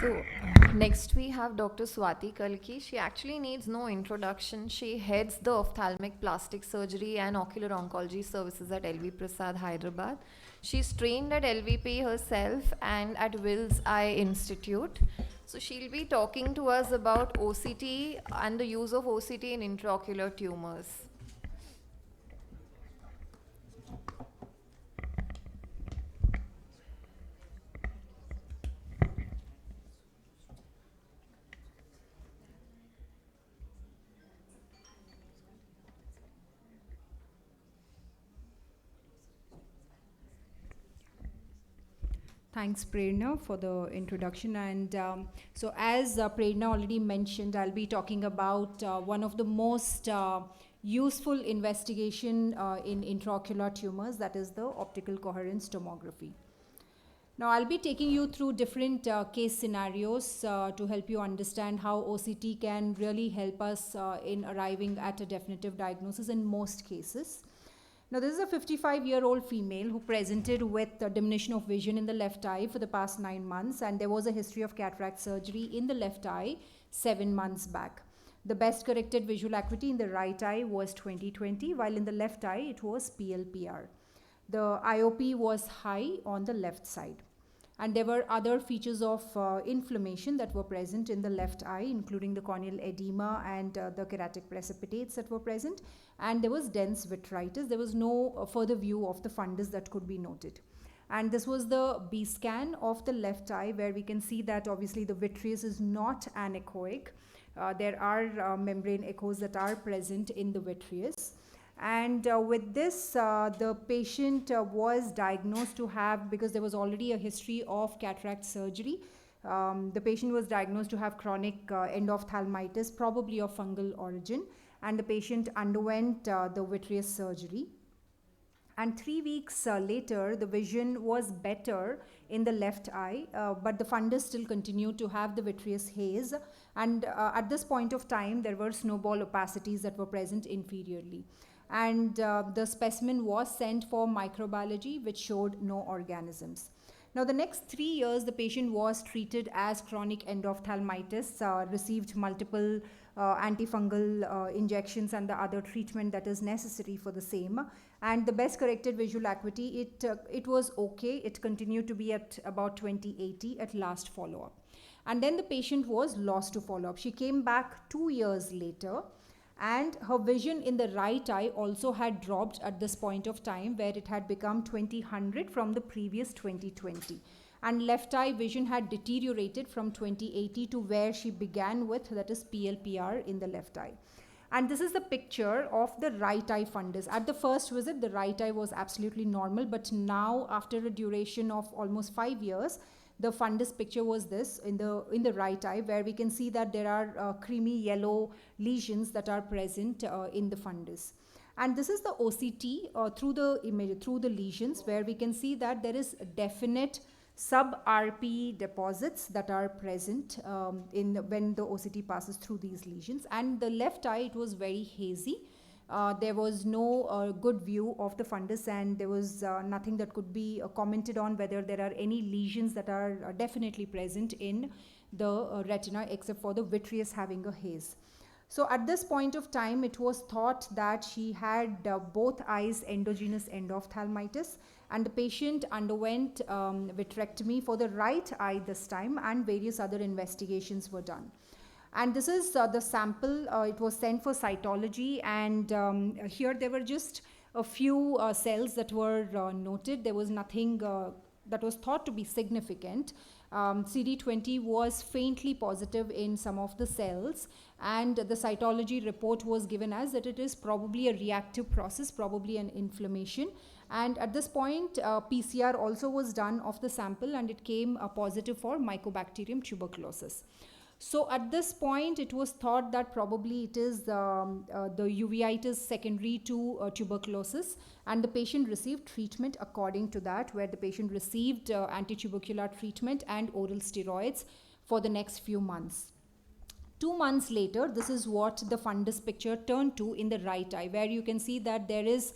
So, next we have Dr. SWATHI KALIKI. She actually needs no introduction. She heads the ophthalmic plastic surgery and ocular oncology services at LV Prasad, Hyderabad. She's trained at LVP herself and at Wills Eye Institute. So, she'll be talking to us about OCT and the use of OCT in intraocular tumors. Thanks, Prerna, for the introduction. And so, as Prerna already mentioned, I'll be talking about one of the most useful investigation in intraocular tumors, that is the optical coherence tomography. Now, I'll be taking you through different case scenarios to help you understand how OCT can really help us in arriving at a definitive diagnosis in most cases. Now, this is a 55-year-old female who presented with diminution of vision in the left eye for the past 9 months, and there was a history of cataract surgery in the left eye 7 months back. The best corrected visual acuity in the right eye was 20/20, while in the left eye it was PLPR. The IOP was high on the left side. And there were other features of inflammation that were present in the left eye, including the corneal edema and the keratic precipitates that were present. And there was dense vitritis. There was no further view of the fundus that could be noted. And this was the B scan of the left eye, where we can see that obviously the vitreous is not anechoic. There are membrane echoes that are present in the vitreous. And with this, the patient was diagnosed to have, because there was already a history of cataract surgery, the patient was diagnosed to have chronic endophthalmitis, probably of fungal origin, and the patient underwent the vitreous surgery. And 3 weeks later, the vision was better in the left eye, but the fundus still continued to have the vitreous haze. And at this point of time, there were snowball opacities that were present inferiorly. And the specimen was sent for microbiology, which showed no organisms. Now, the next 3 years, the patient was treated as chronic endophthalmitis, received multiple antifungal injections and the other treatment that is necessary for the same. And the best corrected visual acuity, it was okay. It continued to be at about 20/80 at last follow-up. And then the patient was lost to follow-up. She came back 2 years later, and her vision in the right eye also had dropped at this point of time, where it had become 20/100 from the previous 20/20. And left eye vision had deteriorated from 20/80 to where she began with, that is PLPR in the left eye. And this is the picture of the right eye fundus. At the first visit, the right eye was absolutely normal, but now, after a duration of almost 5 years, the fundus picture was this in the right eye, where we can see that there are creamy yellow lesions that are present in the fundus. And this is the OCT through the image, through the lesions, where we can see that there is definite sub-RP deposits that are present when the OCT passes through these lesions. And the left eye, it was very hazy. There was no good view of the fundus, and there was nothing that could be commented on whether there are any lesions that are definitely present in the retina, except for the vitreous having a haze. So at this point of time, it was thought that she had both eyes endogenous endophthalmitis, and the patient underwent vitrectomy for the right eye this time, and various other investigations were done. And this is the sample. It was sent for cytology, and here there were just a few cells that were noted. There was nothing that was thought to be significant. CD20 was faintly positive in some of the cells, and the cytology report was given as that it is probably a reactive process, probably an inflammation. And at this point, PCR also was done of the sample, and it came positive for Mycobacterium tuberculosis. So at this point, it was thought that probably it is the uveitis secondary to tuberculosis, and the patient received treatment according to that, where the patient received antitubercular treatment and oral steroids for the next few months. 2 months later, this is what the fundus picture turned to in the right eye, where you can see that there is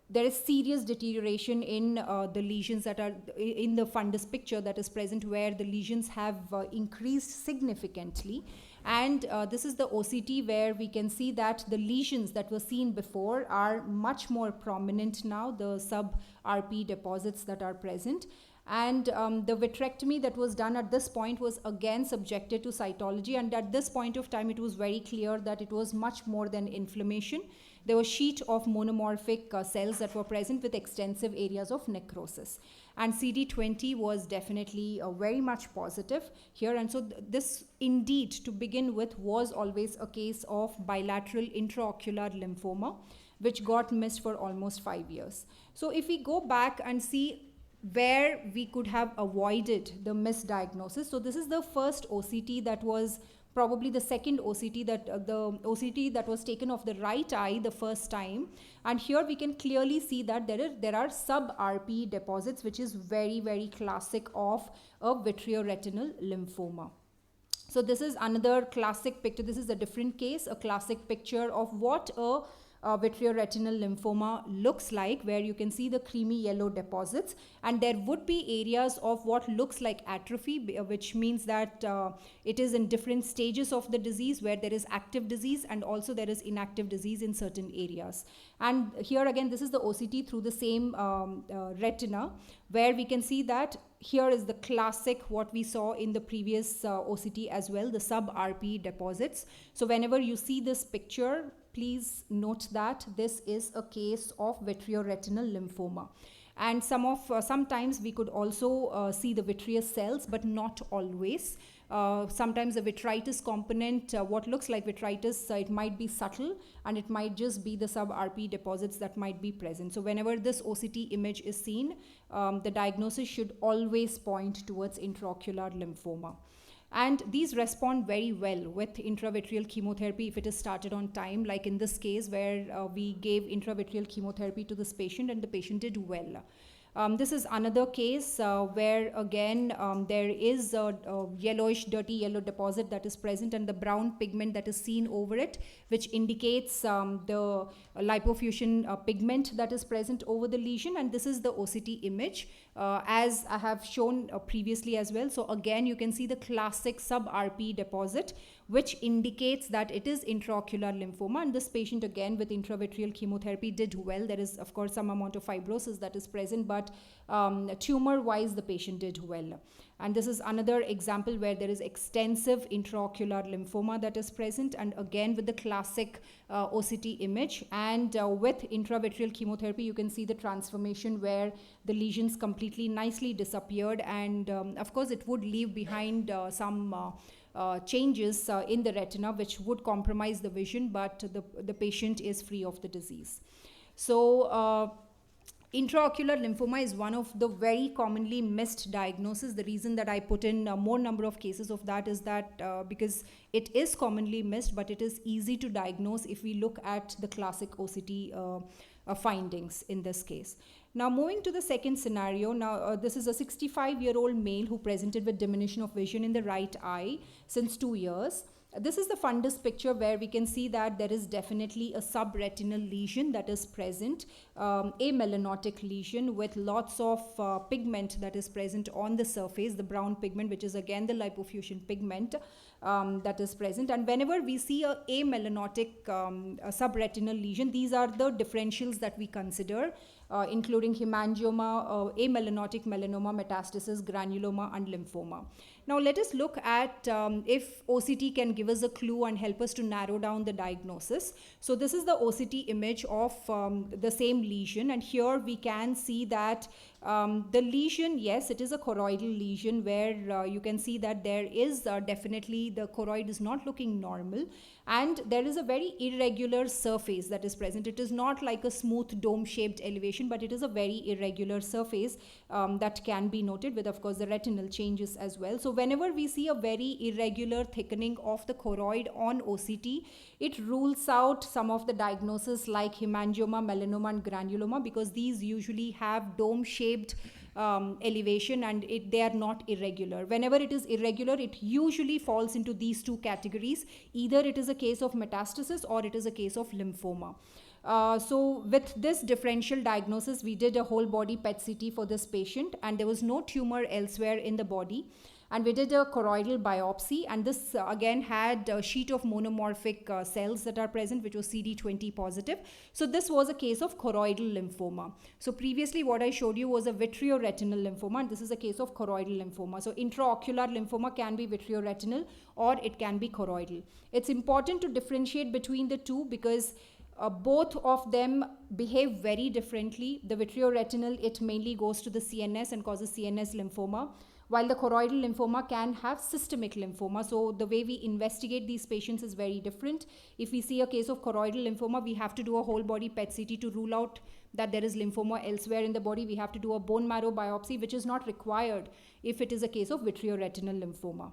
there is serious deterioration in the lesions that are in the fundus picture that is present, where the lesions have increased significantly. And this is the OCT where we can see that the lesions that were seen before are much more prominent now, the sub-RP deposits that are present. And the vitrectomy that was done at this point was again subjected to cytology, and at this point of time it was very clear that it was much more than inflammation. There was sheet of monomorphic cells that were present with extensive areas of necrosis, and CD20 was definitely very much positive here. And so this indeed, to begin with, was always a case of bilateral intraocular lymphoma, which got missed for almost 5 years. So if we go back and see where we could have avoided the misdiagnosis, so this is the first OCT that was probably the second OCT that the OCT that was taken of the right eye the first time, and here we can clearly see that there are sub-RP deposits, which is very, very classic of a vitreoretinal lymphoma. So this is another classic picture. This is a different case, a classic picture of what a vitreoretinal lymphoma looks like, where you can see the creamy yellow deposits, and there would be areas of what looks like atrophy, which means that it is in different stages of the disease, where there is active disease and also there is inactive disease in certain areas. And here again, this is the OCT through the same retina, where we can see that here is the classic what we saw in the previous OCT as well, the sub-RP deposits. So whenever you see this picture, please note that this is a case of vitreoretinal lymphoma. And sometimes we could also see the vitreous cells, but not always. Sometimes the vitritis component, what looks like vitritis, it might be subtle, and it might just be the sub-RP deposits that might be present. So whenever this OCT image is seen, the diagnosis should always point towards intraocular lymphoma. And these respond very well with intravitreal chemotherapy if it is started on time, like in this case where we gave intravitreal chemotherapy to this patient and the patient did well. This is another case where again there is a yellowish, dirty yellow deposit that is present, and the brown pigment that is seen over it, which indicates the lipofuscin pigment that is present over the lesion. And this is the OCT image as I have shown previously as well. So again, you can see the classic sub-RP deposit, which indicates that it is intraocular lymphoma, and this patient again with intravitreal chemotherapy did well. There is of course some amount of fibrosis that is present, but tumor wise the patient did well. And this is another example where there is extensive intraocular lymphoma that is present, and again with the classic OCT image, and with intravitreal chemotherapy you can see the transformation where the lesions completely nicely disappeared, and of course it would leave behind some changes in the retina which would compromise the vision, but the patient is free of the disease. So intraocular lymphoma is one of the very commonly missed diagnoses. The reason that I put in more number of cases of that is that because it is commonly missed, but it is easy to diagnose if we look at the classic OCT findings in this case. Now moving to the second scenario, now this is a 65-year-old male who presented with diminution of vision in the right eye since 2 years. This is the fundus picture where we can see that there is definitely a subretinal lesion that is present, a melanotic lesion with lots of pigment that is present on the surface, the brown pigment, which is again the lipofuscin pigment that is present. And whenever we see a amelanotic subretinal lesion, these are the differentials that we consider, including hemangioma, amelanotic melanoma, metastasis, granuloma, and lymphoma. Now let us look at if OCT can give us a clue and help us to narrow down the diagnosis. So this is the OCT image of the same lesion, and here we can see that the lesion, yes, it is a choroidal lesion where you can see that there is definitely the choroid is not looking normal, and there is a very irregular surface that is present. It is not like a smooth dome shaped elevation, but it is a very irregular surface that can be noted with of course the retinal changes as well. So whenever we see a very irregular thickening of the choroid on OCT, it rules out some of the diagnoses like hemangioma, melanoma, and granuloma, because these usually have dome shaped elevation and they are not irregular. Whenever it is irregular, it usually falls into these two categories. Either it is a case of metastasis or it is a case of lymphoma. So with this differential diagnosis, we did a whole body PET CT for this patient, and there was no tumor elsewhere in the body. And we did a choroidal biopsy, and this again had a sheet of monomorphic cells that are present, which was CD20 positive. So this was a case of choroidal lymphoma. So previously what I showed you was a vitreoretinal lymphoma, and this is a case of choroidal lymphoma. So intraocular lymphoma can be vitreoretinal or it can be choroidal. It's important to differentiate between the two because both of them behave very differently. The vitreoretinal, it mainly goes to the CNS and causes CNS lymphoma, while the choroidal lymphoma can have systemic lymphoma. So the way we investigate these patients is very different. If we see a case of choroidal lymphoma, we have to do a whole body PET CT to rule out that there is lymphoma elsewhere in the body. We have to do a bone marrow biopsy, which is not required if it is a case of vitreoretinal lymphoma.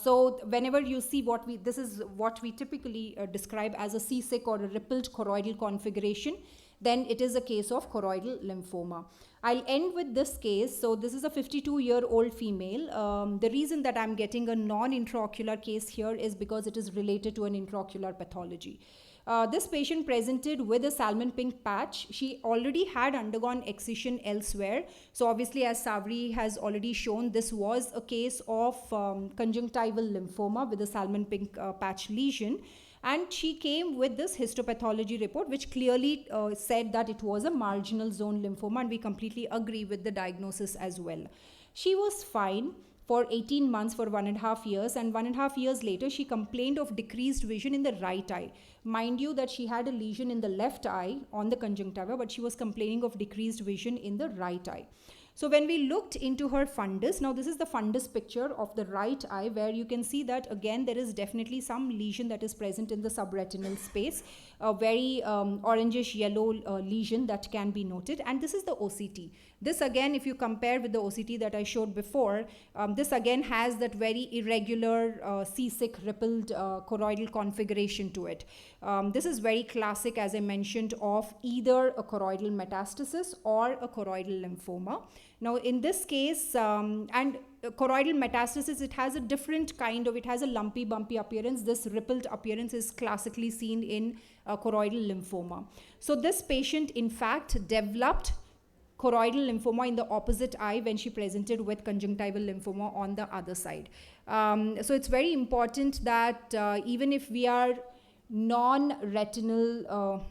So whenever you see this is what we typically describe as a seasick or a rippled choroidal configuration, then it is a case of choroidal lymphoma. I'll end with this case. So this is a 52-year-old female. The reason that I'm getting a non-intraocular case here is because it is related to an intraocular pathology. This patient presented with a salmon pink patch. She already had undergone excision elsewhere. So obviously, as Savri has already shown, this was a case of conjunctival lymphoma with a salmon pink patch lesion. And she came with this histopathology report, which clearly said that it was a marginal zone lymphoma, and we completely agree with the diagnosis as well. She was fine for 18 months, for 1.5 years, and 1.5 years later, she complained of decreased vision in the right eye. Mind you that she had a lesion in the left eye on the conjunctiva, but she was complaining of decreased vision in the right eye. So when we looked into her fundus, now this is the fundus picture of the right eye, where you can see that again there is definitely some lesion that is present in the subretinal space, a very orangish yellow lesion that can be noted, and this is the OCT. This again, if you compare with the OCT that I showed before, this again has that very irregular seasick rippled choroidal configuration to it. This is very classic, as I mentioned, of either a choroidal metastasis or a choroidal lymphoma. Now in this case, and choroidal metastasis, it has a different kind of, it has a lumpy bumpy appearance. This rippled appearance is classically seen in choroidal lymphoma. So this patient in fact developed choroidal lymphoma in the opposite eye when she presented with conjunctival lymphoma on the other side. So it's very important that even if we are non-retinal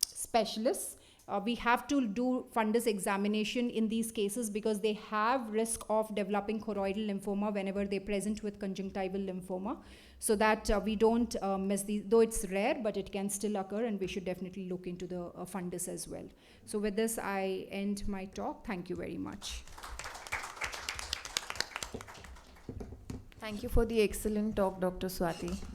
specialists, we have to do fundus examination in these cases because they have risk of developing choroidal lymphoma whenever they present with conjunctival lymphoma, so that we don't miss these, though it's rare, but it can still occur, and we should definitely look into the fundus as well. So with this, I end my talk. Thank you very much. Thank you for the excellent talk, Dr. Swathi.